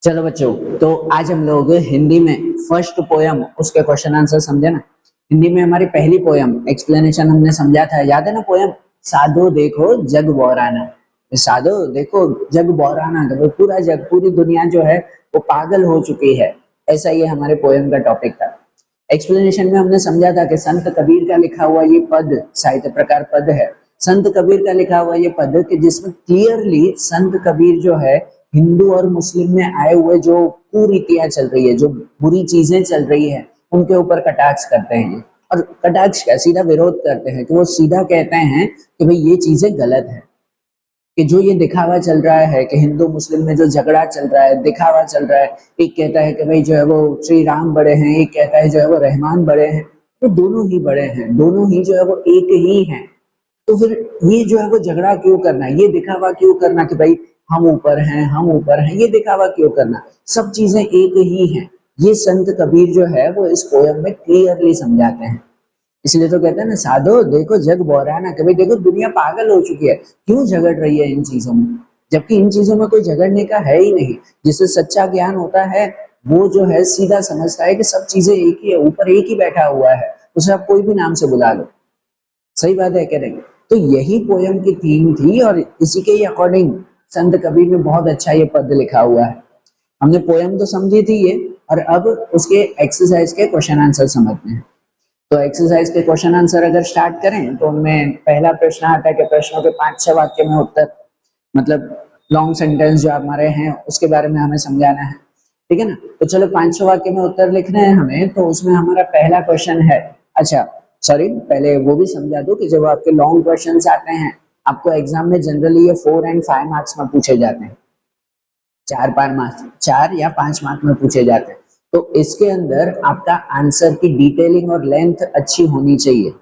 चलो बच्चों, तो आज हम लोग हिंदी में फर्स्ट पोयम उसके क्वेश्चन आंसर समझे ना। हिंदी में हमारी पहली पोयम एक्सप्लेनेशन हमने समझा था, याद है ना पोयम? साधो देखो जग बौराना। साधो देखो जग बौराना, तो वो पूरा जग, पूरी दुनिया जो है वो पागल हो चुकी है। ऐसा ये हमारे पोयम का टॉपिक था। एक्सप्लेनेशन में हमने समझा था कि संत कबीर का लिखा हुआ ये पद साहित्य प्रकार पद है। संत कबीर का लिखा हुआ ये पद कि जिसमें क्लियरली संत कबीर जो है हिंदू और मुस्लिम में आए हुए जो कुरीतियां चल रही है, जो बुरी चीजें चल रही है, उनके ऊपर कटाक्ष करते हैं। और कटाक्ष का सीधा विरोध करते हैं कि वो सीधा कहते हैं कि भाई ये चीजें गलत है, कि जो ये दिखावा चल रहा है कि हिंदू मुस्लिम में जो झगड़ा चल रहा है, दिखावा चल रहा है। एक कहता है कि भाई जो है वो श्री राम बड़े हैं, एक कहता है जो है वो रहमान बड़े हैं। तो दोनों ही बड़े हैं, दोनों ही जो है वो एक ही हैं। तो फिर ये जो है वो झगड़ा क्यों करना, ये दिखावा क्यों करना कि भाई हम ऊपर हैं, हम ऊपर हैं, ये दिखावा क्यों करना? सब चीजें एक ही हैं। ये संत कबीर जो है वो इस पोयम में क्लियरली समझाते हैं। इसलिए तो कहते हैं ना, साधो देखो जग बौराना, कभी देखो दुनिया पागल हो चुकी है, क्यों झगड़ रही है इन चीजों में, जबकि इन चीजों में कोई झगड़ने का है ही नहीं। जिसे सच्चा ज्ञान होता है वो जो है सीधा समझता है कि सब चीजें एक ही है, ऊपर एक ही बैठा हुआ है, उसे आप कोई भी नाम से बुला लो। सही बात है कह रहे हैं। तो यही पोयम की थीम थी और इसी के ही अकॉर्डिंग संत कबीर ने बहुत अच्छा ये पद लिखा हुआ है। हमने पोयम तो समझी थी ये, और अब उसके एक्सरसाइज के क्वेश्चन आंसर समझते हैं। तो एक्सरसाइज के क्वेश्चन आंसर अगर स्टार्ट करें तो उनमें पहला प्रश्न आता है कि प्रश्नों के 5-6 वाक्य में उत्तर, मतलब लॉन्ग सेंटेंस जो हमारे हैं उसके बारे में हमें समझाना है। ठीक है ना? तो चलो 5-6 वाक्य में उत्तर लिखने हैं हमें, तो उसमें हमारा पहला क्वेश्चन है। अच्छा, सॉरी, पहले वो भी समझा दो कि जब आपके लॉन्ग क्वेश्चन आते हैं आपको एग्जाम में जनरली ये 4 एंड 5 मार्क्स में पूछे जाते हैं। 4-5 मार्क्स, 4 या 5 मार्क्स में पूछे जाते हैं। तो इसके अंदर आपका आंसर की डिटेलिंग और लेंथ अच्छी होनी चाहिए।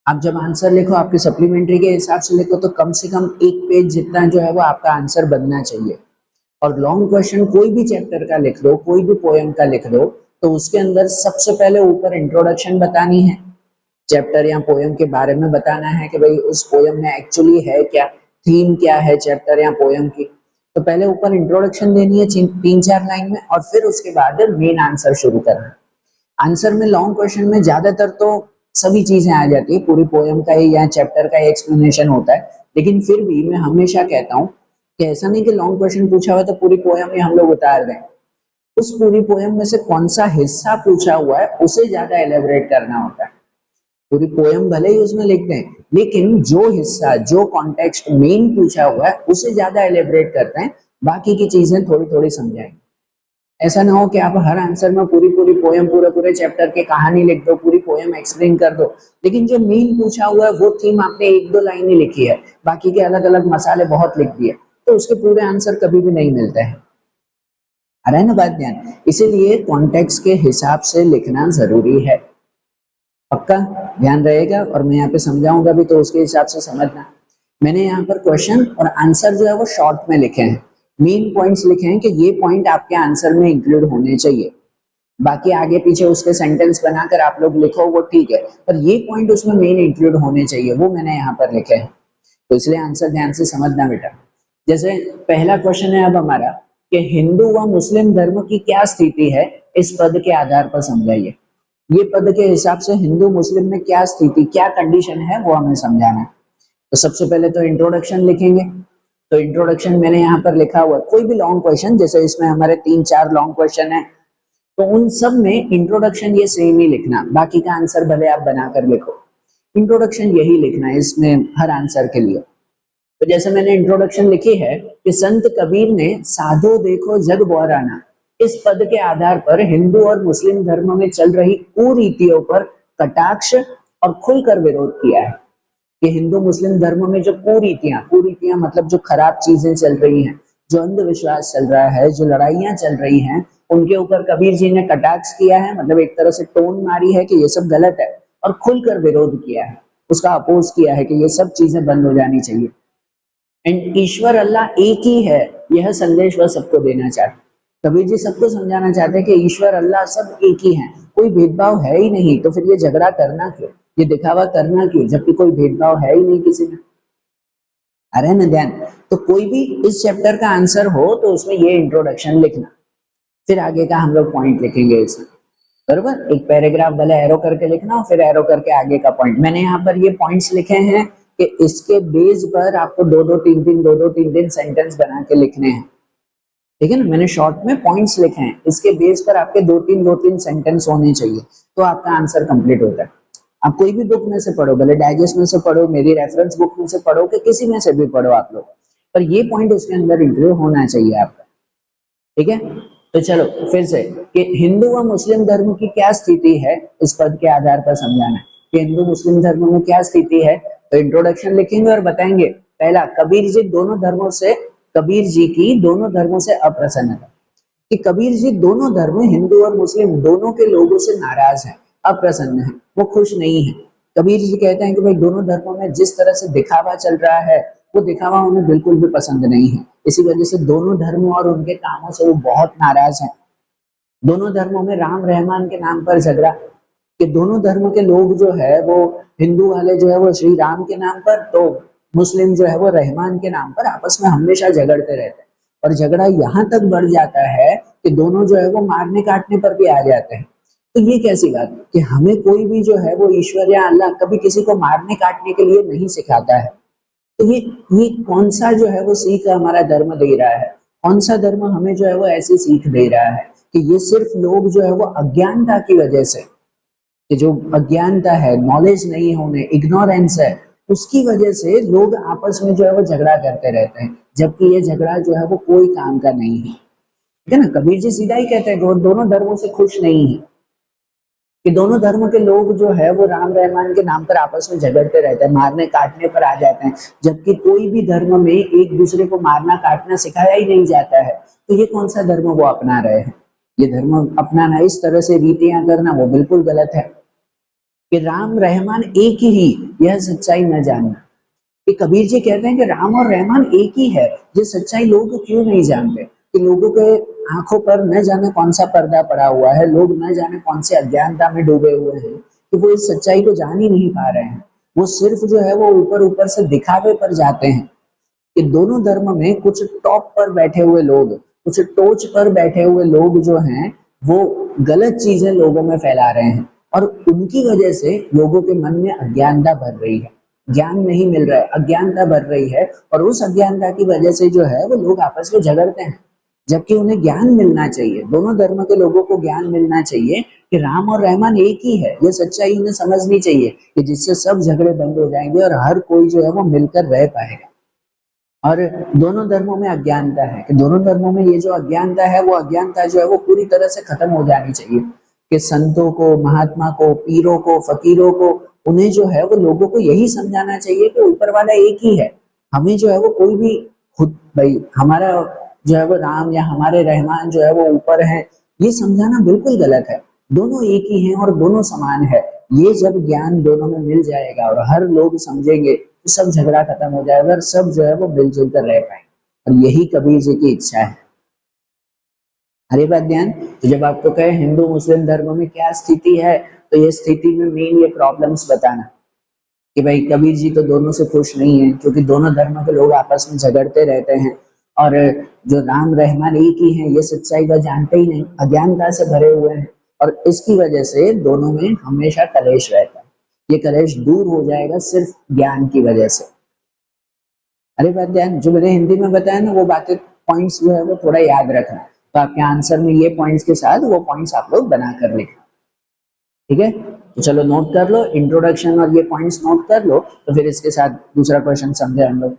आप जब आंसर लिखो आपके सप्लीमेंट्री के हिसाब से लिखो तो कम से कम 1 पेज जितना जो है वो आपका आंसर बनना चाहिए। और लॉन्ग क्वेश्चन कोई भी चैप्टर का लिख लो, कोई भी पोएम का लिख लो, तो उसके अंदर सबसे पहले ऊपर इंट्रोडक्शन बतानी है, चैप्टर या पोएम के बारे में बताना है कि भाई उस पोएम में एक्चुअली है क्या, थीम क्या है चैप्टर या पोएम की। तो पहले ऊपर इंट्रोडक्शन देनी है 3-4 लाइन में, और फिर उसके बाद मेन आंसर शुरू करना है। आंसर में लॉन्ग क्वेश्चन में ज्यादातर तो सभी चीजें आ जाती है, पूरी पोएम का ही या चैप्टर का ही एक्सप्लेनेशन होता है। लेकिन फिर भी मैं हमेशा कहता हूँ कि ऐसा नहीं कि लॉन्ग क्वेश्चन पूछा हुआ तो पूरी पोएम ही हम लोग उतार दें। उस पूरी पोएम में से कौन सा हिस्सा पूछा हुआ है उसे ज्यादा एलेबरेट करना होता है। पूरी पोएम भले ही उसमें लिख दें, लेकिन जो हिस्सा, जो कॉन्टेक्स्ट मेन पूछा हुआ है उसे ज्यादा एलेबरेट करते हैं, बाकी की चीजें थोड़ी थोड़ी समझाएंगे। ऐसा ना हो कि आप हर आंसर में पूरी पूरी पोएम, पूरे पूरे चैप्टर की कहानी लिख दो, पूरी पोएम एक्सप्लेन कर दो, लेकिन जो मेन पूछा हुआ है वो थीम आपने 1-2 लाइन ही लिखी है, बाकी के अलग अलग मसाले बहुत लिख दिए, तो उसके पूरे आंसर कभी भी नहीं मिलते हैं। आ रहा है ना बात ध्यान? इसीलिए कॉन्टेक्स्ट के हिसाब से लिखना जरूरी है। पक्का ध्यान रहेगा, और मैं यहाँ पे समझाऊंगा भी तो उसके हिसाब से समझना। मैंने यहाँ पर क्वेश्चन और आंसर जो है वो शॉर्ट में लिखे हैं, मेन पॉइंट्स लिखे हैं कि ये पॉइंट आपके आंसर में इंक्लूड होने चाहिए। बाकी आगे पीछे उसके सेंटेंस बनाकर आप लोग लिखो वो ठीक है, पर ये पॉइंट उसमें मेन इंक्लूड होने चाहिए, वो मैंने यहाँ पर लिखे हैं। तो इसलिए आंसर ध्यान से समझना बेटा। जैसे पहला क्वेश्चन है अब हमारा कि हिंदू व मुस्लिम धर्म की क्या स्थिति है, इस पद के आधार पर समझाइए। ये पद के हिसाब से हिंदू मुस्लिम में क्या स्थिति, क्या कंडीशन है, वो हमें समझाना है। तो सबसे पहले तो इंट्रोडक्शन लिखेंगे। तो इंट्रोडक्शन मैंने यहाँ पर लिखा हुआ है, कोई भी लॉन्ग क्वेश्चन, जैसे इसमें हमारे 3-4 लॉन्ग क्वेश्चन है, तो उन सब में इंट्रोडक्शन ये सेम ही लिखना, बाकी का आंसर भले आप बनाकर लिखो, इंट्रोडक्शन यही लिखना है इसमें हर आंसर के लिए। तो जैसे मैंने इंट्रोडक्शन लिखी है कि संत कबीर ने साधो देखो जग बौराना, इस पद के आधार पर हिंदू और मुस्लिम धर्म में चल रही कुरीतियों पर कटाक्ष और खुलकर विरोध किया है। कि हिंदू मुस्लिम धर्म में जो कुरीतियां, कुरीतियां मतलब जो खराब चीजें चल रही हैं, जो अंधविश्वास चल रहा है, जो लड़ाइयां चल रही हैं, उनके ऊपर कबीर जी ने कटाक्ष किया है, मतलब एक तरह से टोन मारी है कि ये सब गलत है, और खुलकर विरोध किया है, उसका अपोज किया है कि ये सब चीजें बंद हो जानी चाहिए। एंड ईश्वर अल्लाह एक ही है, यह संदेश वह सबको देना चाहते। कबीर जी सबको समझाना चाहते हैं कि ईश्वर अल्लाह सब एक ही हैं, कोई भेदभाव है ही नहीं, तो फिर ये झगड़ा करना क्यों, ये दिखावा करना क्यों, जबकि कोई भेदभाव है ही नहीं किसी में। आ रहा है ना ध्यान? तो कोई भी इस चैप्टर का आंसर हो तो उसमें ये इंट्रोडक्शन लिखना, फिर आगे का हम लोग पॉइंट लिखेंगे इसमें, बरोबर। एक पैराग्राफ पहले एरो करके लिखना और फिर एरो करके आगे का पॉइंट। मैंने यहाँ पर ये पॉइंट्स लिखे हैं कि इसके बेस पर आपको दो दो तीन सेंटेंस बना के लिखने हैं, ठीक है ना। मैंने शॉर्ट में पॉइंट्स लिखे हैं, इसके बेस पर आपके दो तीन सेंटेंस होने चाहिए, तो आपका आंसर कंप्लीट होता है। आप कोई भी बुक में से पढ़ो, भले डाइजेस्ट में से पढ़ो, मेरी रेफरेंस बुक में से पढ़ो, कि किसी में से भी पढ़ो आप लोग, पर ये पॉइंट उसके अंदर इंक्लूड होना चाहिए आपका, ठीक है। तो चलो फिर से कि हिंदू व मुस्लिम धर्म की क्या स्थिति है, इस पद के आधार पर समझाना है कि हिंदू मुस्लिम धर्म में क्या स्थिति है। तो इंट्रोडक्शन लिखेंगे और बताएंगे, पहला, कबीर जी की दोनों धर्मों से अप्रसन्नता, कि कबीर जी दोनों धर्म, हिंदू और मुस्लिम दोनों के लोगों से नाराज हैं, अप्रसन्न हैं, वो खुश नहीं है। कबीर जी कहते हैं कि भाई दोनों धर्मों में जिस तरह से दिखावा चल रहा है, वो दिखावा उन्हें बिल्कुल भी पसंद नहीं है। इसी वजह से दोनों धर्म और उनके कामों से वो बहुत नाराज हैं। दोनों धर्मों में राम रहमान के नाम पर झगड़ा, कि दोनों धर्म के लोग जो है वो, हिंदू वाले जो है वो श्री राम के नाम पर, तो मुस्लिम जो है वो रहमान के नाम पर आपस में हमेशा झगड़ते रहते हैं। और झगड़ा यहाँ तक बढ़ जाता है कि दोनों जो है वो मारने काटने पर भी आ जाते हैं। तो ये कैसी बात कि हमें कोई भी जो है वो ईश्वर या अल्लाह कभी किसी को मारने काटने के लिए नहीं सिखाता है। तो ये कौन सा जो है वो सीख हमारा धर्म दे रहा है, कौन सा धर्म हमें जो है वो ऐसी सीख दे रहा है कि ये सिर्फ लोग जो है वो अज्ञानता की वजह से, कि जो अज्ञानता है, नॉलेज नहीं होने, इग्नोरेंस है, उसकी वजह से लोग आपस में जो है वो झगड़ा करते रहते हैं, जबकि ये झगड़ा जो है वो कोई काम का नहीं है, ठीक है ना। कबीर जी सीधा ही कहते हैं कि वो दोनों धर्मों से खुश नहीं है, कि दोनों धर्म के लोग जो है वो राम रहमान के नाम पर आपस में झगड़ते रहते हैं, मारने काटने पर आ जाते हैं, जबकि कोई भी धर्म में एक दूसरे को मारना काटना सिखाया ही नहीं जाता है। तो ये कौन सा धर्म वो अपना रहे हैं। ये धर्म अपनाना, इस तरह से रीतियां करना, वो बिल्कुल गलत है। कि राम रहमान एक ही, यह सच्चाई न जानना, कि कबीर जी कहते हैं कि राम और रहमान एक ही है, ये सच्चाई लोग क्यों नहीं जानते, कि लोगों के आंखों पर न जाने कौन सा पर्दा पड़ा हुआ है, लोग न जाने कौन से अज्ञानता में डूबे हुए हैं, कि वो इस सच्चाई को जान ही नहीं पा रहे हैं। वो सिर्फ जो है वो ऊपर ऊपर से दिखावे पर जाते हैं, कि दोनों धर्म में कुछ टॉप पर बैठे हुए लोग, कुछ टोच पर बैठे हुए लोग जो हैं वो गलत चीजें लोगों में फैला रहे हैं, और उनकी वजह से लोगों के मन में अज्ञानता भर रही है, ज्ञान नहीं मिल रहा है, अज्ञानता बढ़ रही है, और उस अज्ञानता की वजह से जो है वो लोग आपस में झगड़ते हैं, जबकि उन्हें ज्ञान मिलना चाहिए, दोनों धर्म के लोगों को ज्ञान मिलना चाहिए कि राम और रहमान एक ही है। ये सच्चाई उन्हें समझनी चाहिए, कि जिससे सब झगड़े बंद हो जाएंगे और हर कोई जो है वो मिलकर रह पाएगा। और दोनों धर्मों में अज्ञानता है, कि दोनों धर्मों में ये जो अज्ञानता है, वो अज्ञानता जो है वो पूरी तरह से खत्म हो जानी चाहिए, कि संतों को, महात्मा को, पीरों को, फकीरों को, उन्हें जो है वो लोगों को यही समझाना चाहिए कि ऊपर वाला एक ही है। हमें जो है वो कोई भी खुद, भाई हमारा जो है वो राम या हमारे रहमान जो है वो ऊपर है, ये समझाना बिल्कुल गलत है। दोनों एक ही हैं और दोनों समान है। ये जब ज्ञान दोनों में मिल जाएगा और हर लोग समझेंगे, तो सब झगड़ा खत्म हो जाएगा और सब जो है वो मिलजुल कर रह पाएंगे। और यही कबीर जी की इच्छा है। हरी बात ध्यान। तो जब आपको कहे हिंदू मुस्लिम धर्म में क्या स्थिति है, तो ये स्थिति में मेन ये प्रॉब्लम्स बताना, कि भाई कबीर जी तो दोनों से खुश नहीं है, क्योंकि दोनों धर्म के लोग आपस में झगड़ते रहते हैं, और जो राम रहमान एक ही है, ये सच्चाई वह जानते ही नहीं, अज्ञानता से भरे हुए हैं, और इसकी वजह से दोनों में हमेशा कलेश रहता है। ये कलेश दूर हो जाएगा सिर्फ ज्ञान की वजह से। अरे बात ध्यान, जो मैंने हिंदी में बताया ना, वो बातें, पॉइंट्स जो है वो थोड़ा याद रखना, तो आपके आंसर में ये पॉइंट्स के साथ वो पॉइंट्स आप लोग बना कर लिखना, ठीक है। तो चलो नोट कर लो, इंट्रोडक्शन और ये पॉइंट्स नोट कर लो, तो फिर इसके साथ दूसरा क्वेश्चन समझे हम लोग।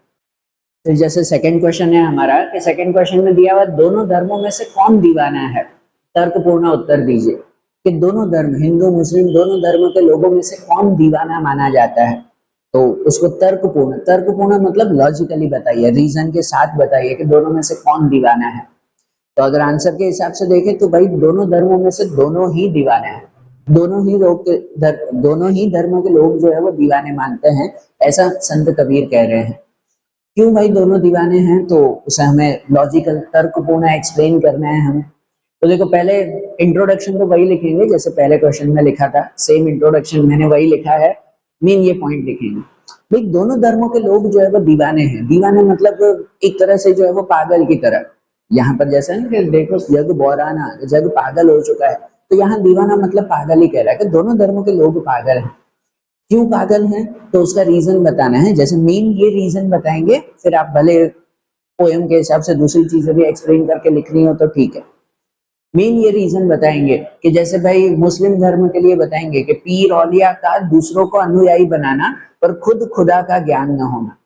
फिर जैसे सेकंड क्वेश्चन है हमारा, कि सेकंड क्वेश्चन में दिया हुआ दोनों धर्मों में से कौन दीवाना है, तर्कपूर्ण उत्तर दीजिए। कि दोनों धर्म, हिंदू मुस्लिम दोनों धर्म के लोगों में से कौन दीवाना माना जाता है, तो उसको तर्कपूर्ण मतलब लॉजिकली बताइए, रीजन के साथ बताइए कि दोनों में से कौन दीवाना है। तो अगर आंसर के हिसाब से देखें तो भाई दोनों धर्मों में से दोनों ही दीवाने हैं, दोनों ही धर्मों के लोग जो है वो दीवाने मानते हैं, ऐसा संत कबीर कह रहे हैं। क्यों भाई दोनों दीवाने हैं, तो उसे हमें लॉजिकल तर्कपूर्ण एक्सप्लेन करना है हमें। तो देखो, पहले इंट्रोडक्शन तो वही लिखेंगे जैसे पहले क्वेश्चन में लिखा था, सेम इंट्रोडक्शन मैंने वही लिखा है, मेन ये पॉइंट लिखेंगे। भाई दोनों धर्मों के लोग जो है वो दीवाने हैं। दीवाने मतलब एक तरह से जो है वो पागल की तरह। यहाँ पर जैसा है ना कि देखो जग बौराना, जग पागल हो चुका है, तो यहाँ दीवाना मतलब पागल ही कह रहा है कि दोनों धर्मों के लोग पागल हैं। क्यों पागल हैं तो उसका रीजन बताना है। जैसे मेन ये रीजन बताएंगे, फिर आप भले पोएम के हिसाब से दूसरी चीजें भी एक्सप्लेन करके लिखनी हो तो ठीक है। मेन ये रीजन बताएंगे कि जैसे भाई मुस्लिम धर्म के लिए बताएंगे कि पीर औलिया का दूसरों को अनुयायी बनाना पर खुद खुदा का ज्ञान न होना।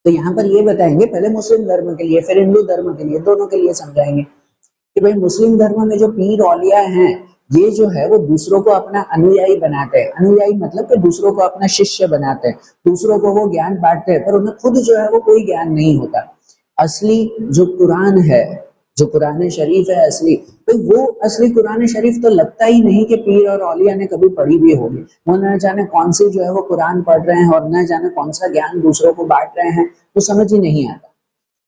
तो यहाँ पर ये बताएंगे पहले मुस्लिम धर्म के लिए, फिर हिंदू धर्म के लिए, दोनों के लिए समझाएंगे कि भाई मुस्लिम धर्म में जो पीर औलिया हैं, ये जो है वो दूसरों को अपना अनुयायी बनाते हैं। अनुयायी मतलब कि दूसरों को अपना शिष्य बनाते हैं, दूसरों को वो ज्ञान बांटते हैं, पर उन्हें खुद जो है वो कोई ज्ञान नहीं होता। असली जो कुरान है, जो कुरान शरीफ है असली, तो वो असली कुरान शरीफ तो लगता ही नहीं कि पीर और औलिया ने कभी पढ़ी भी होगी। वो न जाने कौन सी जो है वो कुरान पढ़ रहे हैं और न जाने कौन सा ज्ञान दूसरों को बांट रहे हैं, तो समझ ही नहीं आता।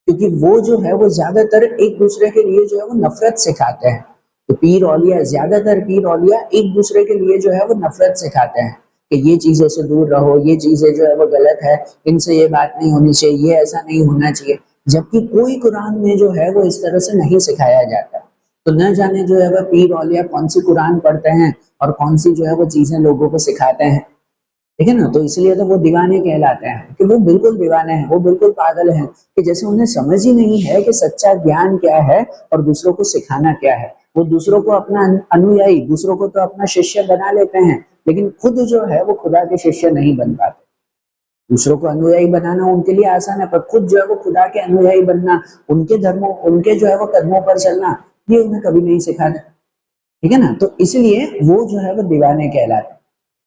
क्योंकि वो जो है वो ज्यादातर एक दूसरे के लिए जो है वो नफरत सिखाते हैं। तो पीर औलिया, ज्यादातर पीर औलिया एक दूसरे के लिए जो है वो नफरत सिखाते हैं कि ये चीजों से दूर रहो, ये चीजें जो है वो गलत है, इनसे ये बात नहीं होनी चाहिए, ये ऐसा नहीं होना चाहिए। जबकि कोई कुरान में जो है वो इस तरह से नहीं सिखाया जाता। तो न जाने जो है वो पीर औलिया कौन सी कुरान पढ़ते हैं और कौन सी जो है वो चीजें लोगों को सिखाते हैं। ठीक है ना, तो इसलिए तो वो दीवाने कहलाते हैं कि वो बिल्कुल दीवाने हैं, वो बिल्कुल पागल हैं कि जैसे उन्हें समझ ही नहीं है कि सच्चा ज्ञान क्या है और दूसरों को सिखाना क्या है। वो दूसरों को अपना अनुयायी, दूसरों को तो अपना शिष्य बना लेते हैं, लेकिन खुद जो है वो खुदा के शिष्य नहीं बन पाते। दूसरों को अनुयायी बनाना उनके लिए आसान है, पर खुद जो है वो खुदा के अनुयायी बनना, उनके धर्मों, उनके जो है वो कदमों पर चलना, ये उन्हें कभी नहीं सिखाना। ठीक है ना, तो इसलिए वो जो है वो दीवाने कहलाते हैं।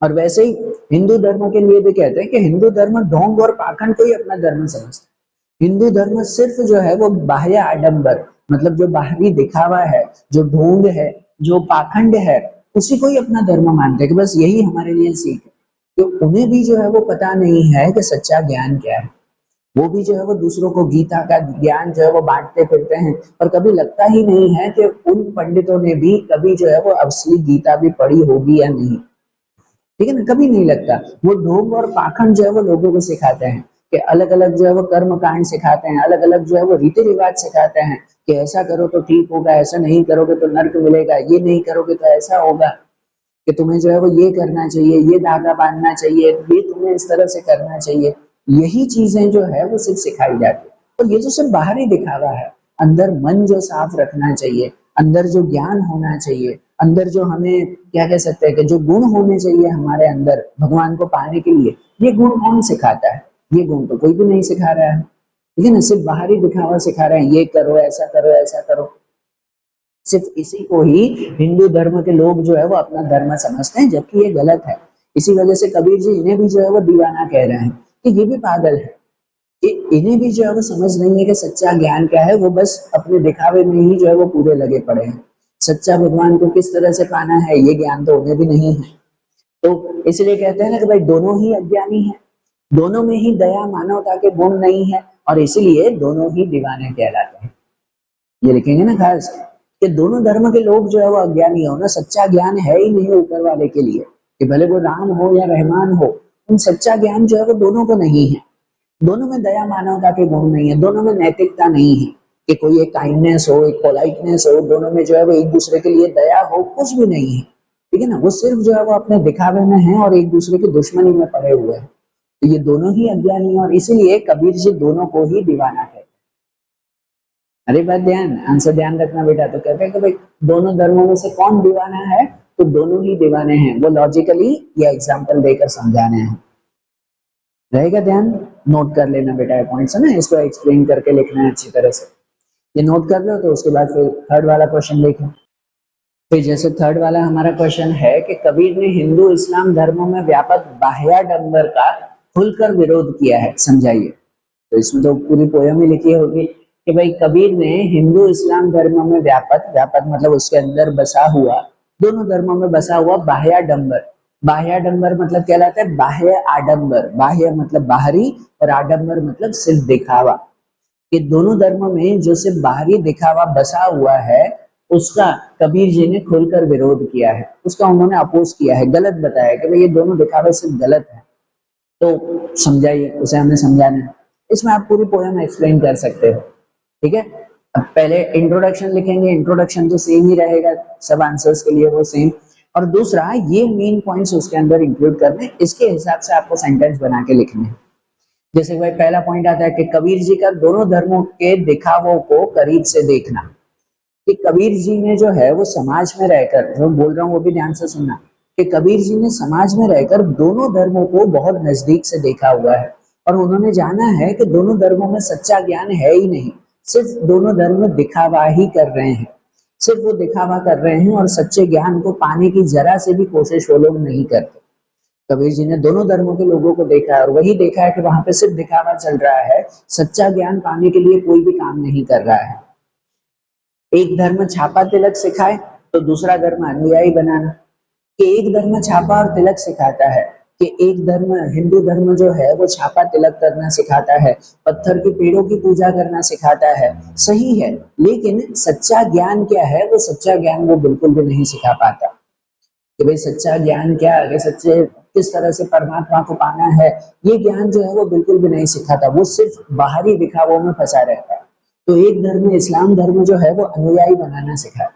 और वैसे ही हिंदू धर्म के लिए भी कहते हैं कि हिंदू धर्म ढोंग और पाखंड को ही अपना धर्म समझता है। हिंदू धर्म सिर्फ जो है वो बाह्य आडंबर, मतलब जो बाहरी दिखावा है, जो ढोंग है, जो पाखंड है, उसी को ही अपना धर्म मानते हैं कि बस यही हमारे लिए सीख है। तो उन्हें भी जो है वो पता नहीं है कि सच्चा ज्ञान क्या है। वो भी जो है वो दूसरों को गीता का ज्ञान जो है वो बांटते फिरते हैं, और कभी लगता ही नहीं है कि उन पंडितों ने भी कभी जो है वो असली गीता भी पढ़ी होगी या नहीं। ठीक है ना, कभी नहीं लगता। वो ढोंग और पाखंड जो है वो लोगों को सिखाते हैं कि अलग अलग जो है वो कर्म कांड सिखाते हैं, अलग अलग जो है वो रीति रिवाज सिखाते हैं कि ऐसा करो तो ठीक होगा, ऐसा नहीं करोगे तो नर्क मिलेगा, ये नहीं करोगे तो ऐसा होगा, कि तुम्हें जो है वो ये करना चाहिए, ये धागा बांधना चाहिए, ये तुम्हें इस तरह से करना चाहिए। यही चीजें जो है वो सिर्फ सिखाई जाती है। और ये तो सिर्फ बाहरी दिखावा है। अंदर मन जो साफ रखना चाहिए, अंदर जो ज्ञान होना चाहिए, अंदर जो हमें क्या कह सकते हैं कि जो गुण होने चाहिए हमारे अंदर भगवान को पाने के लिए, ये गुण कौन सिखाता है? ये गुण तो कोई भी नहीं सिखा रहा है। ठीक है ना, सिर्फ बाहरी दिखावा सिखा रहे हैं, ये करो, ऐसा करो, ऐसा करो। सिर्फ इसी को ही हिंदू धर्म के लोग जो है वो अपना धर्म समझते हैं, जबकि ये गलत है। इसी वजह से कबीर जी इन्हें भी जो है वो दीवाना कह रहे हैं कि ये भी पागल है, कि इन्हें भी जो है वो समझ नहीं है कि सच्चा ज्ञान क्या है। वो बस अपने दिखावे में ही जो है वो पूरे लगे पड़े हैं। सच्चा भगवान को किस तरह से पाना है ये ज्ञान तो उन्हें भी नहीं है। तो इसलिए कहते हैं ना कि भाई दोनों ही अज्ञानी है, दोनों में ही दया मानवता के गुण नहीं है, और इसीलिए दोनों ही दीवाने कहलाते हैं। ये लिखेंगे ना खास कि दोनों धर्म के लोग जो है वो अज्ञानी हो ना, सच्चा ज्ञान है ही नहीं ऊपर वाले के लिए, कि भले वो राम हो या रहमान हो, उन सच्चा ज्ञान जो है वो दोनों को नहीं है। दोनों में दया मानवता के गुण नहीं है, दोनों में नैतिकता नहीं है कि कोई एक काइंडनेस हो, एक पोलाइटनेस हो, दोनों में जो है वो एक दूसरे के लिए दया हो, कुछ भी नहीं है। ठीक है ना, वो सिर्फ जो है वो अपने दिखावे में है और एक दूसरे की दुश्मनी में पड़े हुए हैं। तो ये दोनों ही अज्ञानी है, और इसीलिए कबीर जी दोनों को ही दीवाना है। अरे बात ध्यान, आंसर ध्यान रखना बेटा। तो कहते हैं कि भाई दोनों धर्मों में से कौन दीवाना है, तो दोनों ही दीवाने हैं। वो लॉजिकली या एग्जांपल देकर समझाने हैं। रहेगा ध्यान, नोट कर लेना बेटा ये पॉइंट्स है ना, इसको एक्सप्लेन करके लिखना है अच्छी तरह से। ये नोट कर लो तो उसके बाद फिर थर्ड वाला क्वेश्चन देखो। फिर जैसे थर्ड वाला हमारा क्वेश्चन है कि कबीर ने हिंदू इस्लाम धर्मों में व्यापक बाह्याडंबर का खुलकर विरोध किया है, समझाइए। तो इसमें तो पूरी पोयम ही लिखी होगी कि भाई कबीर ने हिंदू इस्लाम धर्मों में व्यापक, व्यापक मतलब उसके अंदर बसा हुआ, दोनों धर्मों में बसा हुआ बाह्याडंबर। बाह्याडंबर मतलब कहलाता है बाह्य आडंबर। बाह्य मतलब बाहरी और आडंबर मतलब सिर्फ दिखावा। कि दोनों धर्मों में जो सिर्फ बाहरी दिखावा बसा हुआ है, उसका कबीर जी ने खुलकर विरोध किया है, उसका उन्होंने अपोज किया है, गलत बताया कि भाई ये दोनों दिखावे सिर्फ गलत है। तो समझाइए, उसे हमें समझाना है। इसमें आप पूरी पोयम एक्सप्लेन कर सकते हो, ठीक है। अब पहले इंट्रोडक्शन लिखेंगे, इंट्रोडक्शन तो सेम ही रहेगा सब आंसर्स के लिए, वो सेम। और दूसरा, ये मेन पॉइंट्स उसके अंदर इंक्लूड करने, इसके हिसाब से आपको सेंटेंस बना के लिखने हैं। जैसे भाई पहला पॉइंट आता है कि कबीर जी का दोनों धर्मों के दिखावों को करीब से देखना। कि कबीर जी ने जो है वो समाज में रहकर, जो बोल रहा हूँ वो भी ध्यान से सुनना, कि कबीर जी ने समाज में रहकर दोनों धर्मों को बहुत नजदीक से देखा हुआ है और उन्होंने जाना है कि दोनों धर्मों में सच्चा ज्ञान है ही नहीं, सिर्फ दोनों धर्म दिखावा ही कर रहे हैं, सिर्फ वो दिखावा कर रहे हैं और सच्चे ज्ञान को पाने की जरा से भी कोशिश वो लोग नहीं करते। कबीर जी ने दोनों धर्मों के लोगों को देखा है और वही देखा है कि वहां पे सिर्फ दिखावा चल रहा है, सच्चा ज्ञान पाने के लिए कोई भी काम नहीं कर रहा है। एक धर्म छापा तिलक सिखाए तो दूसरा धर्म अनुयायी बनाना, कि एक धर्म छापा और तिलक सिखाता है, कि एक धर्म हिंदू धर्म जो है वो छापा तिलक करना सिखाता है, पत्थर के पेड़ों की पूजा करना सिखाता है, सही है, लेकिन सच्चा ज्ञान क्या है, वो सच्चा ज्ञान वो बिल्कुल भी नहीं सिखा पाता। कि भाई सच्चा ज्ञान क्या है, सच्चे किस तरह से परमात्मा को पाना है, ये ज्ञान जो है वो बिल्कुल भी नहीं सिखाता, वो सिर्फ बाहरी दिखावों में फंसा रहता है। तो एक धर्म इस्लाम धर्म जो है वो अनुयायी बनाना सिखाए,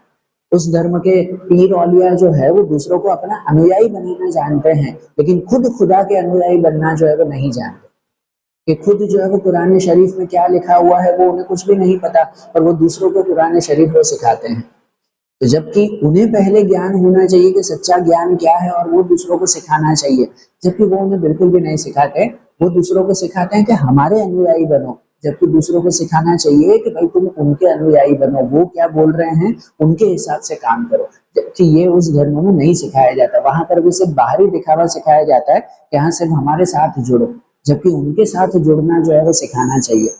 उस धर्म के पीर औलिया जो है वो दूसरों को अपना अनुयायी बनाना जानते हैं, लेकिन खुद खुदा के अनुयायी बनना जो है वो नहीं जानते। कि खुद जो है वो कुरान शरीफ में क्या लिखा हुआ है वो उन्हें कुछ भी नहीं पता, और वो दूसरों को कुरान शरीफ वो सिखाते हैं। तो जबकि उन्हें पहले ज्ञान होना चाहिए कि सच्चा ज्ञान क्या है और वो दूसरों को सिखाना चाहिए, जबकि वो उन्हें बिल्कुल भी नहीं सिखाते। वो दूसरों को सिखाते हैं कि हमारे अनुयायी बनो, जबकि दूसरों को सिखाना चाहिए कि भाई तुम उनके अनुयायी बनो, वो क्या बोल रहे हैं उनके हिसाब से काम करो। जबकि ये उस धर्म में नहीं सिखाया जाता, वहां पर भी सिर्फ बाहरी दिखावा सिखाया जाता है कि हाँ सिर्फ हमारे साथ जुड़ो, जबकि उनके साथ जुड़ना जो है वो सिखाना चाहिए।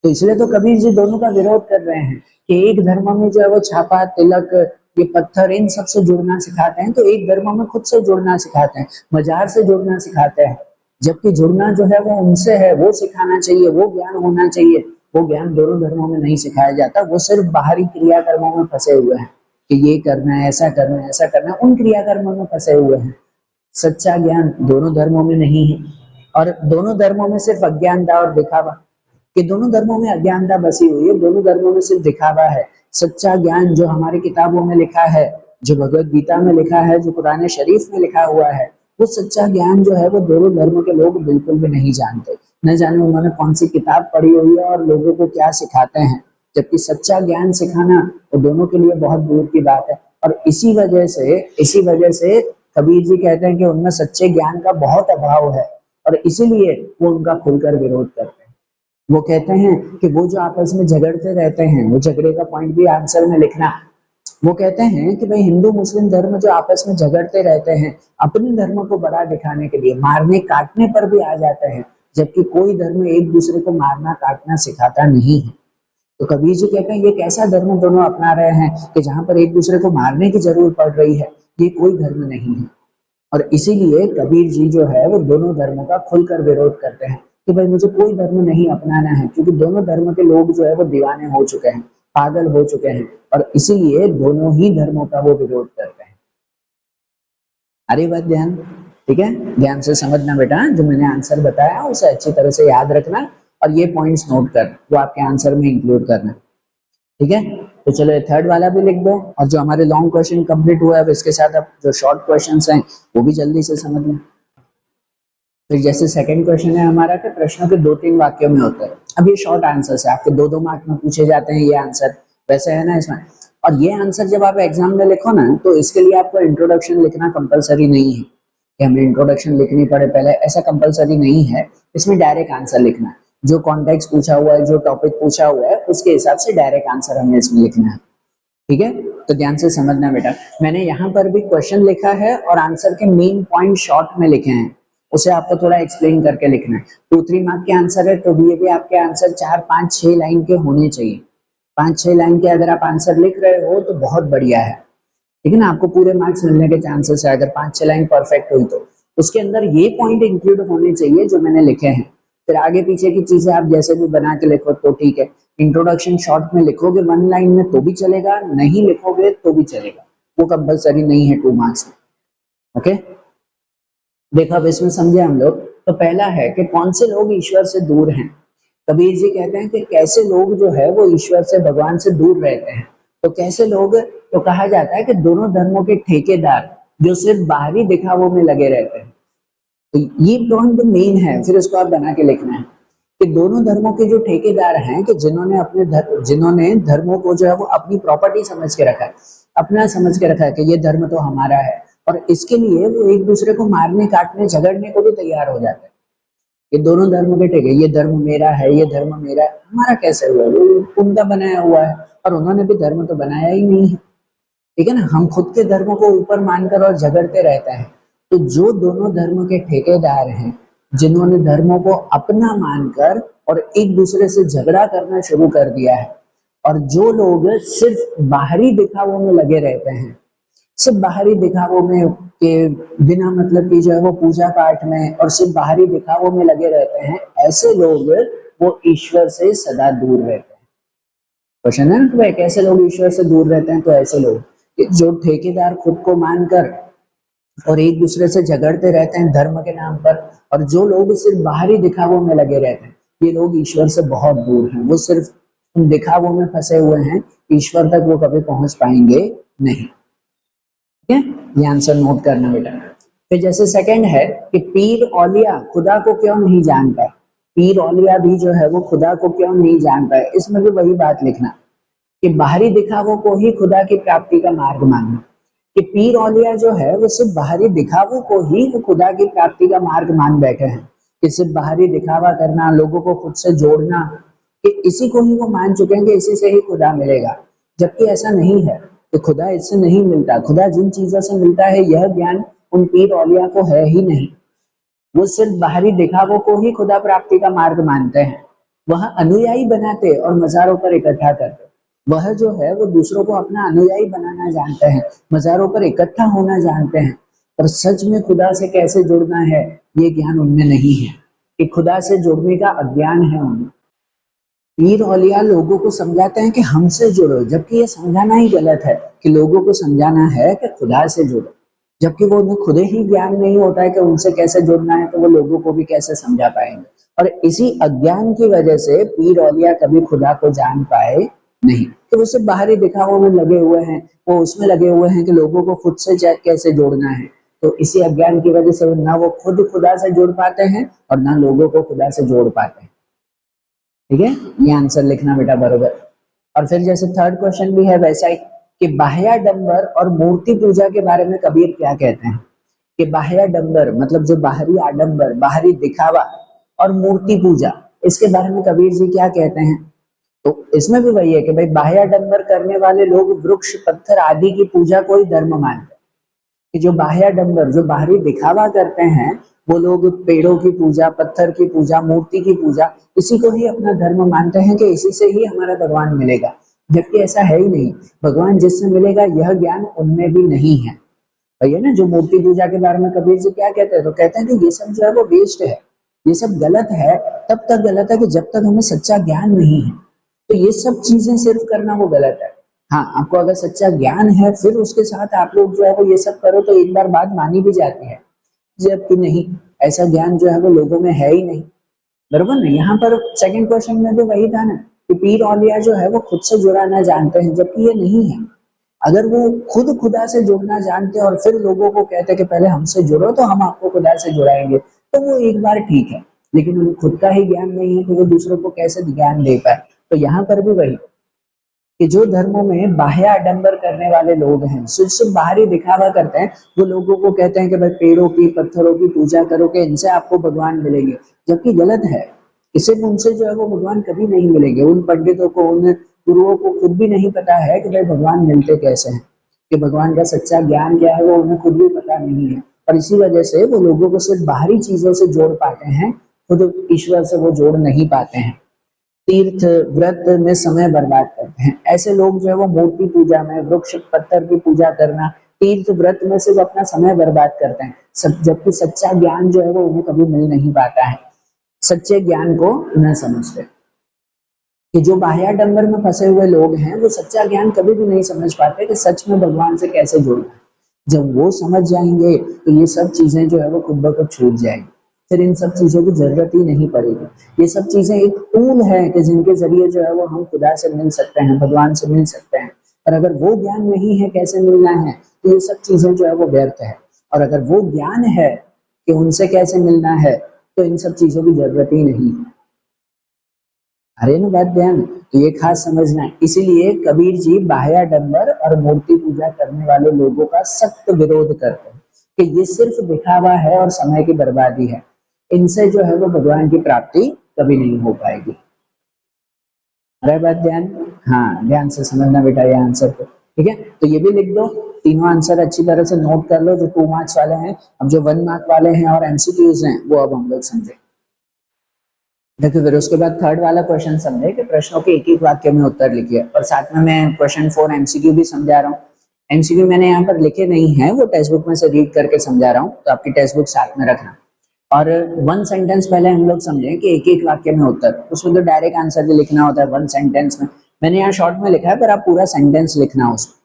तो इसलिए तो कबीर जी दोनों का विरोध कर रहे हैं कि एक धर्म में जो है वो छापा तिलक, ये पत्थर, इन सब से जुड़ना सिखाते हैं, तो एक धर्म में खुद से जुड़ना सिखाते हैं, मजार से जुड़ना सिखाते हैं। जबकि जुड़ना जो है वो उनसे है, वो सिखाना चाहिए, वो ज्ञान होना चाहिए। वो ज्ञान दोनों धर्मों में नहीं सिखाया जाता, वो सिर्फ बाहरी क्रियाकर्मों में फंसे हुए हैं कि ये करना है, ऐसा करना है, ऐसा करना है, उन क्रियाकर्मों में फंसे हुए हैं। सच्चा ज्ञान दोनों धर्मों में नहीं है, और दोनों धर्मों में सिर्फ अज्ञानता और दिखावा, कि दोनों धर्मों में अज्ञानता बसी हुई है, दोनों धर्मों में सिर्फ दिखावा है। सच्चा ज्ञान जो हमारी किताबों में लिखा है, जो भगवत गीता में लिखा है, जो कुरान शरीफ में लिखा हुआ है, वो सच्चा ज्ञान जो है वो दोनों धर्मों के लोग बिल्कुल भी नहीं जानते। न जाने उन्होंने कौन सी किताब पढ़ी हुई है और लोगों को क्या सिखाते हैं, जबकि सच्चा ज्ञान सिखाना वो दोनों के लिए बहुत दूर की बात है। और इसी वजह से कबीर जी कहते हैं कि उनमें सच्चे ज्ञान का बहुत अभाव है, और इसीलिए वो उनका खुलकर विरोध करते हैं। वो कहते हैं कि वो जो आपस में झगड़ते रहते हैं, वो झगड़े का पॉइंट भी आंसर में लिखना। वो कहते हैं कि भाई हिंदू मुस्लिम धर्म जो आपस में झगड़ते रहते हैं, अपने धर्म को बड़ा दिखाने के लिए मारने काटने पर भी आ जाते हैं, जबकि कोई धर्म एक दूसरे को मारना काटना सिखाता नहीं है। तो कबीर जी कहते हैं ये कैसा धर्म दोनों अपना रहे हैं कि जहां पर एक दूसरे को मारने की जरूरत पड़ रही है, ये कोई धर्म नहीं है। और इसीलिए कबीर जी जो है वो दोनों धर्मों का खुलकर विरोध करते हैं कि भाई मुझे कोई धर्म नहीं अपनाना है, क्योंकि दोनों धर्म के लोग जो है वो दीवाने हो चुके हैं, पागल हो चुके हैं, और इसीलिए दोनों ही धर्मों का वो विरोध करते हैं। अरे बात ध्यान, ठीक है, ध्यान से समझना बेटा, जो मैंने आंसर बताया उसे अच्छी तरह से याद रखना, और ये पॉइंट्स नोट कर वो आपके आंसर में इंक्लूड करना, ठीक है। तो चलो थर्ड वाला भी लिख दो, और जो हमारे लॉन्ग क्वेश्चन कंप्लीट हुआ है अब इसके साथ अब जो शॉर्ट क्वेश्चंस हैं वो भी जल्दी से समझ लें। फिर जैसे सेकंड क्वेश्चन है हमारा कि प्रश्नों के 2-3 वाक्यों में होता है। अब ये शॉर्ट आंसर है, आपके 2-2 मार्क में पूछे जाते हैं ये आंसर, वैसे है ना इसमें। और ये आंसर जब आप एग्जाम में लिखो ना, तो इसके लिए आपको इंट्रोडक्शन लिखना कंपलसरी नहीं है कि हमें इंट्रोडक्शन लिखनी पड़े पहले, ऐसा कंपलसरी नहीं है। इसमें डायरेक्ट आंसर लिखना है, जो कॉन्टेक्स्ट पूछा हुआ है, जो टॉपिक पूछा हुआ है उसके हिसाब से डायरेक्ट आंसर हमें इसमें लिखना है, ठीक है। तो ध्यान से समझना बेटा, मैंने यहाँ पर भी क्वेश्चन लिखा है और आंसर के मेन पॉइंट शॉर्ट में लिखे हैं, उसे आपको थोड़ा एक्सप्लेन करके लिखना है। 2-3 मार्क के आंसर है तो ये भी आपके आंसर 4-5-6 लाइन के होने चाहिए। 5-6 लाइन के अगर आप आंसर लिख रहे हो तो बहुत बढ़िया है, ठीक है ना, आपको पूरे मार्क्स मिलने के चांसेस है अगर 5-6 लाइन परफेक्ट हुई तो। उसके अंदर ये पॉइंट इंक्लूड होने चाहिए जो मैंने लिखे हैं, फिर आगे पीछे की चीजें आप जैसे भी बना के लिखो तो ठीक है। इंट्रोडक्शन शॉर्ट में लिखोगे 1 लाइन में तो भी चलेगा, नहीं लिखोगे तो भी चलेगा, वो कंपलसरी नहीं है 2 मार्क्स में। ओके, देखो अब इसमें समझे हम लोग। तो पहला है कि कौन से लोग ईश्वर से दूर हैं। कबीर जी कहते हैं कि कैसे लोग जो है वो ईश्वर से, भगवान से दूर रहते हैं। तो कैसे लोग, तो कहा जाता है कि दोनों धर्मों के ठेकेदार जो सिर्फ बाहरी दिखावों में लगे रहते हैं। तो ये पॉइंट मेन है, फिर इसको आप बना के लिखना है कि दोनों धर्मों के जो ठेकेदार हैं कि जिन्होंने धर्मों को जो है वो अपनी प्रॉपर्टी समझ के रखा है, अपना समझ के रखा है कि ये धर्म तो हमारा है, और इसके लिए वो एक दूसरे को मारने, काटने, झगड़ने को भी तैयार हो जाते हैं। ये दोनों धर्म के ठेके, ये धर्म मेरा है, ये धर्म मेरा है, हमारा कैसे हुआ, वो उनका बनाया हुआ है, और उन्होंने भी धर्म तो बनाया ही नहीं है। ठीक है ना, हम खुद के धर्म को ऊपर मानकर और झगड़ते रहते हैं। तो जो दोनों धर्म के ठेकेदार हैं, जिन्होंने धर्मों को अपना मानकर और एक दूसरे से झगड़ा करना शुरू कर दिया है, और जो लोग सिर्फ बाहरी दिखावों में लगे रहते हैं, सिर्फ बाहरी दिखावों में के बिना मतलब की जो है वो पूजा पाठ में और सिर्फ बाहरी दिखावों में लगे रहते हैं, ऐसे लोग वो ईश्वर से सदा दूर रहते हैं। क्वेश्चन है ना, तो भाई कैसे लोग ईश्वर से दूर रहते हैं। तो ऐसे लोग जो ठेकेदार खुद को मानकर और एक दूसरे से झगड़ते रहते हैं धर्म के नाम पर, और जो लोग सिर्फ बाहरी दिखावों में लगे रहते हैं, ये लोग ईश्वर से बहुत दूर हैं। वो सिर्फ उन दिखावों में फंसे हुए हैं, ईश्वर तक वो कभी पहुंच पाएंगे नहीं। ठीक है, ये आंसर नोट करना बेटा। फिर जैसे सेकंड है कि पीर औलिया खुदा को क्यों नहीं जान पाए। पीर औलिया भी जो है वो खुदा को क्यों नहीं जान पाए, इसमें भी वही बात लिखना कि बाहरी दिखावों को ही खुदा की प्राप्ति का मार्ग मानना। कि पीर औलिया जो है वो सिर्फ बाहरी दिखावों को ही वो खुदा की प्राप्ति का मार्ग मान बैठे हैं, कि सिर्फ बाहरी दिखावा करना, लोगों को खुद से जोड़ना, कि इसी को ही वो मान चुके हैं कि इसी से ही खुदा मिलेगा। जबकि ऐसा नहीं है कि खुदा इससे नहीं मिलता। खुदा जिन चीजों से मिलता है यह ज्ञान उन पीर औलिया को है ही नहीं। वो सिर्फ बाहरी दिखावों को ही खुदा प्राप्ति का मार्ग मानते हैं। वह अनुयायी बनाते और मजारों पर इकट्ठा करते। वह जो है वो दूसरों को अपना अनुयायी बनाना जानते हैं, मजारों पर इकट्ठा होना जानते हैं, पर सच में खुदा से कैसे जुड़ना है ये ज्ञान उनमें नहीं है। कि खुदा से जुड़ने का अज्ञान है उनमें। पीर औलिया लोगों को समझाते हैं कि हमसे जुड़ो, जबकि ये समझाना ही गलत है कि लोगों को समझाना है कि खुदा से जुड़ो, जबकि वो उन्हें खुद ही ज्ञान नहीं होता है कि उनसे कैसे जुड़ना है, तो वो लोगों को भी कैसे समझा पाएंगे। और इसी अज्ञान की वजह से पीर औलिया कभी खुदा को जान पाए नहीं। तो वो सिर्फ बाहरी दिखावों में लगे हुए हैं, वो उसमें लगे हुए हैं कि लोगों को खुद से कैसे जोड़ना है। तो इसी अज्ञान की वजह से ना वो खुद खुदा से जुड़ पाते हैं और ना लोगों को खुदा से जोड़ पाते हैं। ठीक है, ये आंसर लिखना बेटा बरोबर। और फिर जैसे थर्ड क्वेश्चन भी है वैसा ही कि बाह्याडंबर और मूर्ति पूजा के बारे में कबीर क्या कहते हैं। कि बाह्याडंबर मतलब जो बाहरी आडंबर, बाहरी दिखावा, और मूर्ति पूजा, इसके बारे में कबीर जी क्या कहते हैं। तो इसमें भी वही है कि भाई बाह्याडंबर करने वाले लोग वृक्ष, पत्थर आदि की पूजा को ही धर्म मानते हैं। कि जो बाह्याडंबर, जो बाहरी दिखावा करते हैं, वो लोग पेड़ों की पूजा, पत्थर की पूजा, मूर्ति की पूजा, इसी को ही अपना धर्म मानते हैं कि इसी से ही हमारा भगवान मिलेगा। जबकि ऐसा है ही नहीं। भगवान जिससे मिलेगा यह ज्ञान उनमें भी नहीं है। भैया ना, जो मूर्ति पूजा के बारे में कबीर जी क्या कहते हैं, तो कहते हैं कि ये सब जो है वो वेस्ट है, ये सब गलत है। तब तक गलत है कि जब तक हमें सच्चा ज्ञान नहीं है। तो ये सब चीजें सिर्फ करना वो गलत है। हाँ, आपको अगर सच्चा ज्ञान है फिर उसके साथ आप लोग जो है वो ये सब करो तो एक बार बात मानी भी जाती है। जबकि नहीं, ऐसा ज्ञान जो है वो लोगों में है ही नहीं। बरोबर ना। यहाँ पर सेकंड क्वेश्चन में भी वही था ना कि पीर औलिया जो है वो खुद से जुड़ना जानते हैं, जबकि ये नहीं है। अगर वो खुद खुदा से जुड़ना जानते और फिर लोगों को कहते कि पहले हमसे जुड़ो तो हम आपको खुदा से जुड़ाएंगे, तो वो एक बार ठीक है। लेकिन उन्हें खुद का ही ज्ञान नहीं है तो वो दूसरों को कैसे ज्ञान दे पाए। तो यहाँ पर भी वही कि जो धर्मों में बाह्य आडंबर करने वाले लोग हैं, सिर्फ सिर्फ बाहरी दिखावा करते हैं, वो लोगों को कहते हैं कि भाई पेड़ों की, पत्थरों की पूजा करो कि इनसे आपको भगवान मिलेंगे। जबकि गलत है। इसे उनसे जो है वो भगवान कभी नहीं मिलेंगे। उन पंडितों को, उन गुरुओं को खुद भी नहीं पता है कि भाई भगवान मिलते कैसे हैं, कि भगवान का सच्चा ज्ञान क्या है वो उन्हें खुद भी पता नहीं है। और इसी वजह से वो लोगों को सिर्फ बाहरी चीजों से जोड़ पाते हैं, खुद ईश्वर से वो जोड़ नहीं पाते हैं। तीर्थ व्रत में समय बर्बाद करते हैं। ऐसे लोग जो है वो मूर्ति पूजा में, वृक्ष पत्थर की पूजा करना, तीर्थ व्रत में सिर्फ अपना समय बर्बाद करते हैं। सब, जबकि सच्चा ज्ञान जो है वो उन्हें कभी मिल नहीं पाता है, सच्चे ज्ञान को न समझते। कि जो बाह्याडंबर में फंसे हुए लोग हैं वो सच्चा ज्ञान कभी भी नहीं समझ पाते कि सच में भगवान से कैसे जुड़ना है। जब वो समझ जाएंगे तो ये सब चीजें जो है वो खुद ब खुद छूट जाएंगी, फिर इन सब चीजों की जरूरत ही नहीं पड़ेगी। ये सब चीजें एक टूल है कि जिनके जरिए जो है वो हम खुदा से मिल सकते हैं, भगवान से मिल सकते हैं। और अगर वो ज्ञान नहीं है कैसे मिलना है, तो ये सब चीजें जो है वो व्यर्थ है। और अगर वो ज्ञान है कि उनसे कैसे मिलना है, तो इन सब चीजों की जरूरत ही नहीं है। अरे ना बात ध्यान, तो ये खास समझना है। इसीलिए कबीर जी बाह्याडंबर और मूर्ति पूजा करने वाले लोगों का सख्त विरोध करते हैं कि ये सिर्फ दिखावा है और समय की बर्बादी है। इनसे जो है वो भगवान की प्राप्ति कभी नहीं हो पाएगी। अरे बात ध्यान, हाँ ध्यान से समझना बेटा ये आंसर को, ठीक है। तो ये भी लिख दो, तीनों आंसर अच्छी तरह से नोट कर लो, जो 2 मार्क्स वाले हैं। अब जो 1 मार्क वाले हैं और एमसीक्यूज हैं वो अब हम लोग समझे। देखिए फिर उसके बाद थर्ड वाला क्वेश्चन समझे कि प्रश्नों के एक एक वाक्य में उत्तर लिखिए, और साथ में मैं क्वेश्चन 4 एमसीक्यू भी समझा रहा हूँ। एमसीक्यू मैंने यहाँ पर लिखे नहीं है, वो टेक्स्ट बुक में से रीड करके समझा रहा हूँ, तो आपकी टेक्स्ट बुक साथ में रखना। और 1 सेंटेंस पहले हम लोग समझे कि एक एक वाक्य में उत्तर, उसमें तो डायरेक्ट आंसर भी लिखना होता है 1 सेंटेंस में। मैंने यहाँ शॉर्ट में लिखा है, पर आप पूरा सेंटेंस लिखना उसमें।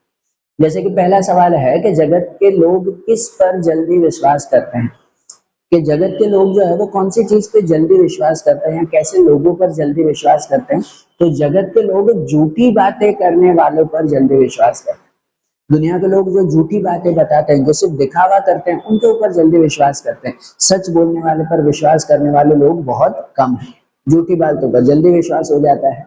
जैसे कि पहला सवाल है कि जगत के लोग किस पर जल्दी विश्वास करते हैं, कि जगत के लोग जो है वो कौन सी चीज पे जल्दी विश्वास करते हैं या कैसे लोगों पर जल्दी विश्वास करते हैं। तो जगत के लोग झूठी बातें करने वालों पर जल्दी विश्वास करते हैं। दुनिया के लोग जो झूठी बातें बताते हैं, जो सिर्फ दिखावा करते हैं, उनके ऊपर जल्दी विश्वास करते हैं। सच बोलने वाले पर विश्वास करने वाले लोग बहुत कम हैं। झूठी बातों पर जल्दी विश्वास हो जाता है,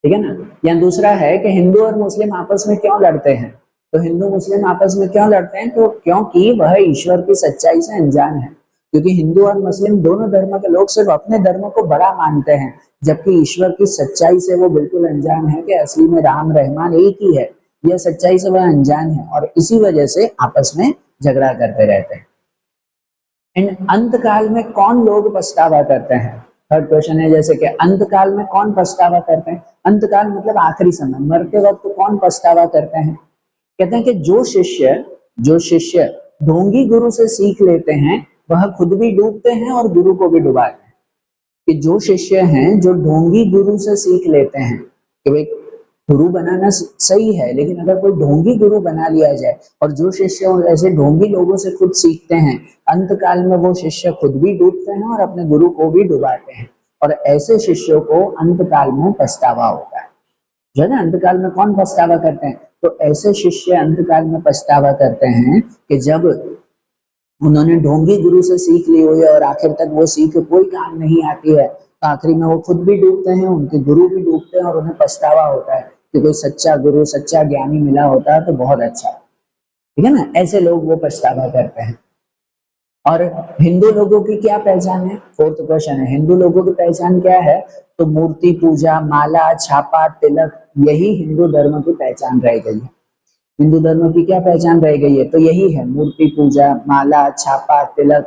ठीक है ना। या दूसरा है कि हिंदू और मुस्लिम आपस में क्यों लड़ते हैं। तो हिंदू मुस्लिम आपस में क्यों लड़ते हैं, तो क्योंकि वह ईश्वर की सच्चाई से अनजान है। क्योंकि हिंदू और मुस्लिम दोनों धर्म के लोग सिर्फ अपने धर्म को बड़ा मानते हैं, जबकि ईश्वर की सच्चाई से वो बिल्कुल अनजान है कि असली में राम रहमान एक ही है। यह सच्चाई से वह अनजान है और इसी वजह से आपस में झगड़ा करते रहते हैं। एंड अंत काल में कौन लोग पछतावा करते हैं। थर्ड क्वेश्चन है जैसे कि अंत काल में कौन पछतावा करते हैं। अंत काल मतलब आखिरी समय, मरते वक्त कौन पछतावा करते हैं। कहते हैं कि जो शिष्य ढोंगी गुरु से सीख लेते हैं वह खुद भी डूबते हैं और गुरु को भी डुबाते हैं। कि जो शिष्य हैं जो ढोंगी गुरु से सीख लेते हैं, कि भाई गुरु बनाना सही है, लेकिन अगर कोई ढोंगी गुरु बना लिया जाए, और जो शिष्य ऐसे ढोंगी लोगों से खुद सीखते हैं, अंत काल में वो शिष्य खुद भी डूबते हैं और अपने गुरु को भी डुबाते हैं। और ऐसे शिष्यों को अंत काल में पछतावा होता है। जो है ना, अंतकाल में कौन पछतावा करते हैं, तो ऐसे शिष्य अंतकाल में पछतावा करते हैं कि जब उन्होंने ढोंगी गुरु से सीख ली हुई है और आखिर तक वो सीख कोई काम नहीं आती है, तो आखिरी में वो खुद भी डूबते हैं, उनके गुरु भी डूबते हैं और उन्हें पछतावा होता है कि कोई सच्चा गुरु सच्चा ज्ञानी मिला होता है तो बहुत अच्छा, ठीक है ना। ऐसे लोग वो पछतावा करते हैं। और हिंदू लोगों की क्या पहचान है, फोर्थ क्वेश्चन है, हिंदू लोगों की पहचान क्या है। तो मूर्ति पूजा, माला, छापा, तिलक, यही हिंदू धर्म की पहचान रह गई है। हिंदू धर्म की क्या पहचान रह गई है, तो यही है, मूर्ति पूजा, माला, छापा, तिलक,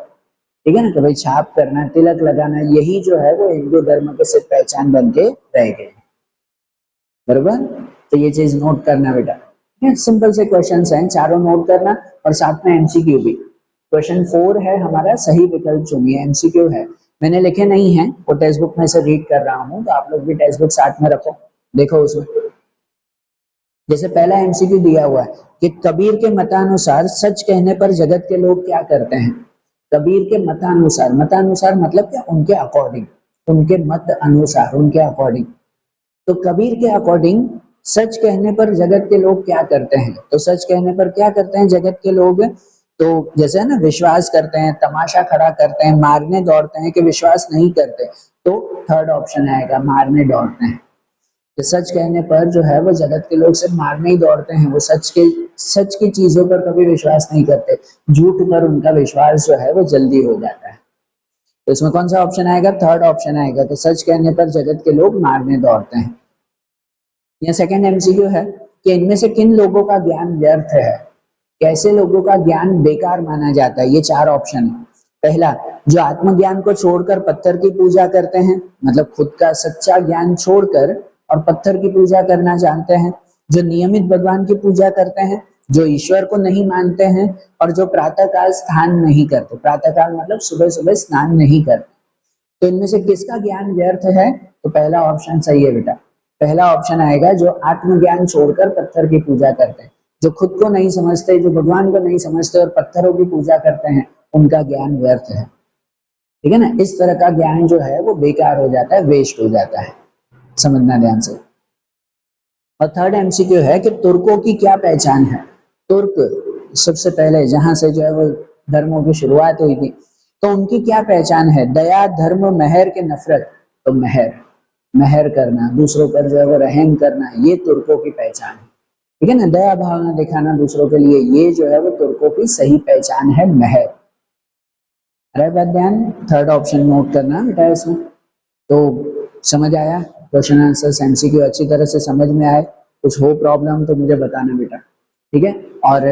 ठीक है ना। तो भाई छाप करना, तिलक लगाना, यही जो है वो हिंदू धर्म की सिर्फ पहचान बन के रह गई, बरोबर। तो ये चीज नोट करना बेटा, सिंपल से क्वेश्चन हैं, चारों नोट करना और साथ में एमसीक्यू भी। क्वेश्चन 4 है हमारा, सही विकल्प चुनिए, एमसीक्यू है, मैंने लिखे नहीं है, वो टेक्स्ट बुक में से रीड कर रहा हूँ, तो आप लोग भी टेक्स्ट बुक साथ में रखो, देखो उसमें। जैसे पहला एमसीक्यू दिया हुआ है कि कबीर के मतानुसार सच कहने पर जगत के लोग क्या करते हैं। कबीर के मतानुसार, मतानुसार मतलब क्या, उनके अकॉर्डिंग, उनके मत अनुसार, उनके अकॉर्डिंग। तो कबीर के अकॉर्डिंग सच कहने पर जगत के लोग क्या करते हैं। तो सच कहने पर क्या करते हैं जगत के लोग, तो जैसे है ना, विश्वास करते हैं, तमाशा खड़ा करते हैं, मारने दौड़ते हैं, कि विश्वास नहीं करते, तो थर्ड ऑप्शन आएगा, मारने दौड़ते हैं। कि सच कहने पर जो है वो जगत के लोग सिर्फ मारने ही दौड़ते हैं, वो सच की चीजों पर कभी विश्वास नहीं करते, झूठ पर उनका विश्वास जो है वो जल्दी हो जाता है। तो इसमें कौन सा ऑप्शन आएगा, थर्ड ऑप्शन आएगा, तो सच कहने पर जगत के लोग मारने दौड़ते हैं। यह सेकंड एमसीक्यू है कि इनमें से किन लोगों का ज्ञान व्यर्थ है, कैसे लोगों का ज्ञान बेकार माना जाता है। ये 4 ऑप्शन है। पहला, जो आत्मज्ञान को छोड़कर पत्थर की पूजा करते हैं, मतलब खुद का सच्चा ज्ञान छोड़कर और पत्थर की पूजा करना जानते हैं। जो नियमित भगवान की पूजा करते हैं, जो ईश्वर को नहीं मानते हैं, और जो प्रातःकाल स्नान नहीं करते, प्रातःकाल मतलब सुबह सुबह स्नान नहीं करते। तो इनमें से किसका ज्ञान व्यर्थ है, तो पहला ऑप्शन सही है बेटा। पहला ऑप्शन आएगा, जो आत्मज्ञान छोड़कर पत्थर की पूजा करते हैं, जो खुद को नहीं समझते, जो भगवान को नहीं समझते और पत्थरों की पूजा करते हैं, उनका ज्ञान व्यर्थ है। ठीक है ना, इस तरह का ज्ञान जो है वो बेकार हो जाता है, वेस्ट हो जाता है, समझना ध्यान से। और थर्ड एमसीक्यू है कि तुर्कों की क्या पहचान है। तुर्क सबसे पहले जहां से जो है वो धर्मों की शुरुआत हुई थी, तो उनकी क्या पहचान है। दया, धर्म, मेहर के नफरत। तो मेहर, मेहर करना, दूसरों पर जो है वो रहम करना, ये तुर्कों की पहचान है। ठीक है ना, दया भावना दिखाना दूसरों के लिए, ये जो है वो तुर्कों की सही पहचान है, मेहर। रहे बात ध्यान, थर्ड ऑप्शन नोट करना बेटा इसमें। तो समझ आया, क्वेश्चन आंसर एमसीक्यू अच्छी तरह से समझ में आए, कुछ हो प्रॉब्लम तो मुझे बताना बेटा, ठीक है। और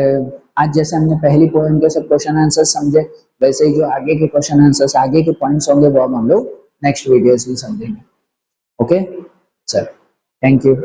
आज जैसे हमने पहली पोएम के सब क्वेश्चन आंसर समझे, वैसे ही जो आगे के क्वेश्चन आंसर्स, आगे के पॉइंट्स होंगे वो हम लोग नेक्स्ट वीडियोस में समझेंगे। ओके, चलो, थैंक यू।